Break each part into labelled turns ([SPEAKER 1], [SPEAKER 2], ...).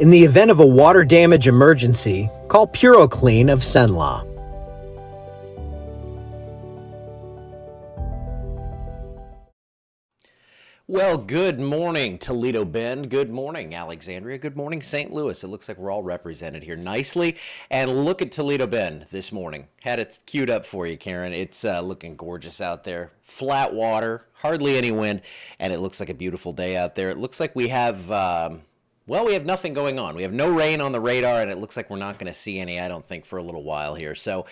[SPEAKER 1] In the event of a water damage emergency, call PuroClean of Cenla.
[SPEAKER 2] Well, good morning, Toledo Bend. Good morning, Alexandria. Good morning, St. Louis. It looks like we're all represented here nicely. And look at Toledo Bend this morning. Had it queued up for you, Karen. It's looking gorgeous out there. Flat water, hardly any wind, and it looks like a beautiful day out there. It looks like we have, well, we have nothing going on. We have no rain on the radar, and it looks like we're not going to see any, I don't think, for a little while here. So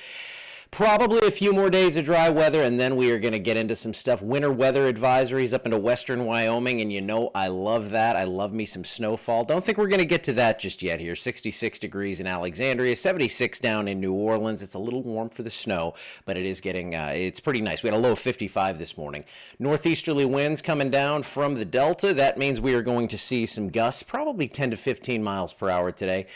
[SPEAKER 2] probably a few more days of dry weather, and then we are going to get into some stuff. Winter weather advisories up into western Wyoming, and you know I love that. I love me some snowfall. Don't think we're going to get to that just yet here. 66 degrees in Alexandria, 76 down in New Orleans. It's a little warm for the snow, but it is getting, it's pretty nice. We had a low of 55 this morning. Northeasterly winds coming down from the Delta. That means we are going to see some gusts, probably 10 to 15 miles per hour today.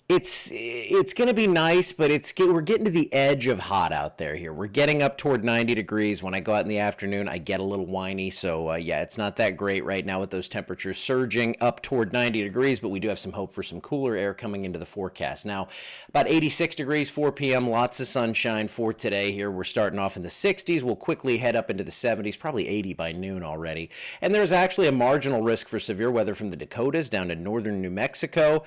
[SPEAKER 2] It's going to be nice, but we're getting to the edge of hot out there here. We're getting up toward 90 degrees. When I go out in the afternoon, I get a little whiny. So, yeah, it's not that great right now with those temperatures surging up toward 90 degrees, but we do have some hope for some cooler air coming into the forecast. Now, about 86 degrees, 4 p.m., lots of sunshine for today here. We're starting off in the 60s. We'll quickly head up into the 70s, probably 80 by noon already. And there's actually a marginal risk for severe weather from the Dakotas down to northern New Mexico.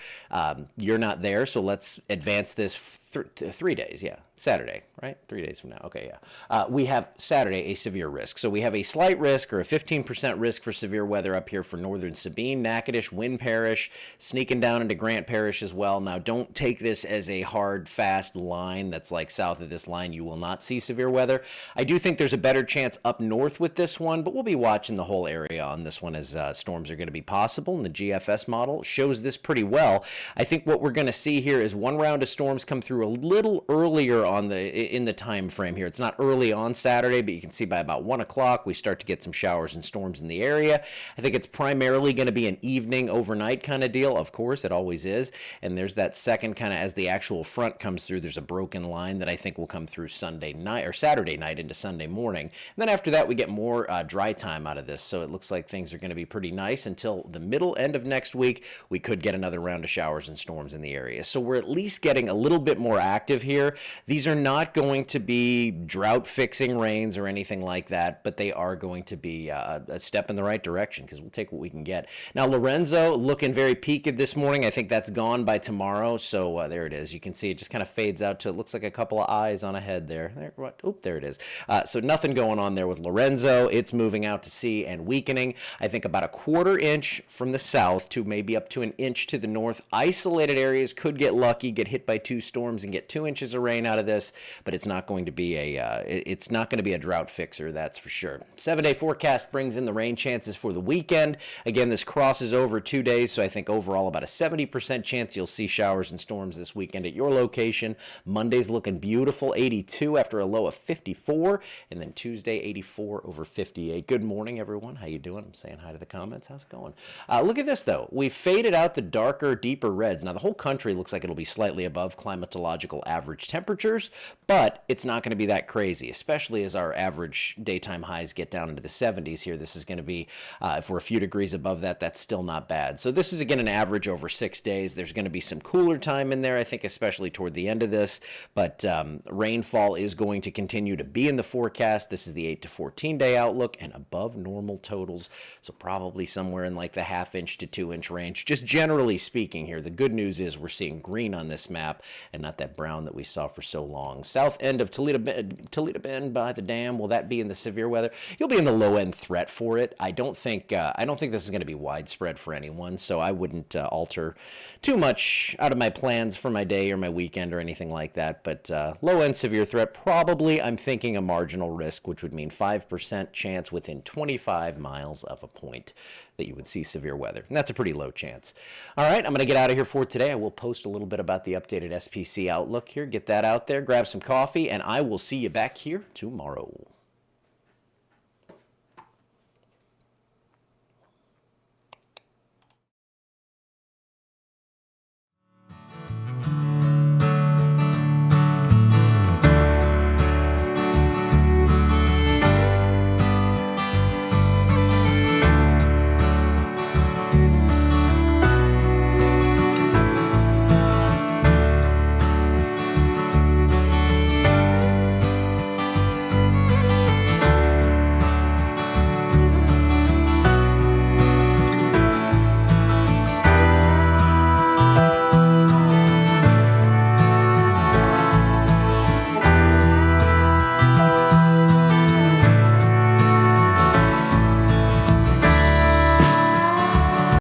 [SPEAKER 2] You're not there. So let's advance this 3 days. Yeah, Saturday, right? 3 days from now. Okay, yeah. We have Saturday a severe risk. So we have a slight risk or a 15% risk for severe weather up here for northern Sabine, Natchitoches, Wynn Parish, sneaking down into Grant Parish as well. Now, don't take this as a hard, fast line that's like south of this line. You will not see severe weather. I do think there's a better chance up north with this one, but we'll be watching the whole area on this one as storms are going to be possible. And the GFS model shows this pretty well. I think what we're going to see here is one round of storms come through a little earlier in the time frame here. It's not early on Saturday, but you can see by about 1 o'clock we start to get some showers and storms in the area. I think it's primarily going to be an evening overnight kind of deal. Of course, it always is. And there's that second kind of as the actual front comes through, there's a broken line that I think will come through Sunday night or Saturday night into Sunday morning. And then after that, we get more dry time out of this. So it looks like things are going to be pretty nice until the middle end of next week. We could get another round of showers and storms in the area. So we're at least getting a little bit more active here. These are not going to be drought fixing rains or anything like that, but they are going to be a step in the right direction because we'll take what we can get. Now, Lorenzo looking very peaked this morning. I think that's gone by tomorrow. So there it is. You can see it just kind of fades out to, it looks like a couple of eyes on a head there. There it is. So nothing going on there with Lorenzo. It's moving out to sea and weakening. I think about a 1/4 inch from the south to maybe up to an inch to the north. Isolated areas could get lucky, get hit by 2 storms and get 2 inches of rain out of this, but it's not going to be a drought fixer, that's for sure. 7-day forecast brings in the rain chances for the weekend. Again, this crosses over 2 days, so I think overall about a 70% chance you'll see showers and storms this weekend at your location. Monday's looking beautiful, 82 after a low of 54, and then Tuesday 84 over 58. Good morning, everyone. How you doing? I'm saying hi to the comments. How's it going? Look at this, though. We faded out the darker, deeper reds. Now, the whole country looks like it'll be slightly above climatological average temperatures, but it's not going to be that crazy, especially as our average daytime highs get down into the 70s here. This is going to be, if we're a few degrees above that, that's still not bad. So this is, again, an average over 6 days. There's going to be some cooler time in there, I think, especially toward the end of this, but rainfall is going to continue to be in the forecast. This is the 8 to 14 day outlook and above normal totals, so probably somewhere in like the 1/2 inch to 2 inch range. Just generally speaking here, the good news is we're seeing green on this map and not that brown that we saw for so long. South end of Toledo Bend by the dam, will that be in the severe weather? You'll be in the low end threat for it. I don't think this is going to be widespread for anyone, so I wouldn't alter too much out of my plans for my day or my weekend or anything like that. But low end severe threat, probably I'm thinking a marginal risk, which would mean 5% chance within 25 miles of a point that you would see severe weather. And that's a pretty low chance. All right, I'm going to get out of here for today. I will post a little bit about the updated SPC outlook here. Get that out there, grab some coffee, and I will see you back here tomorrow.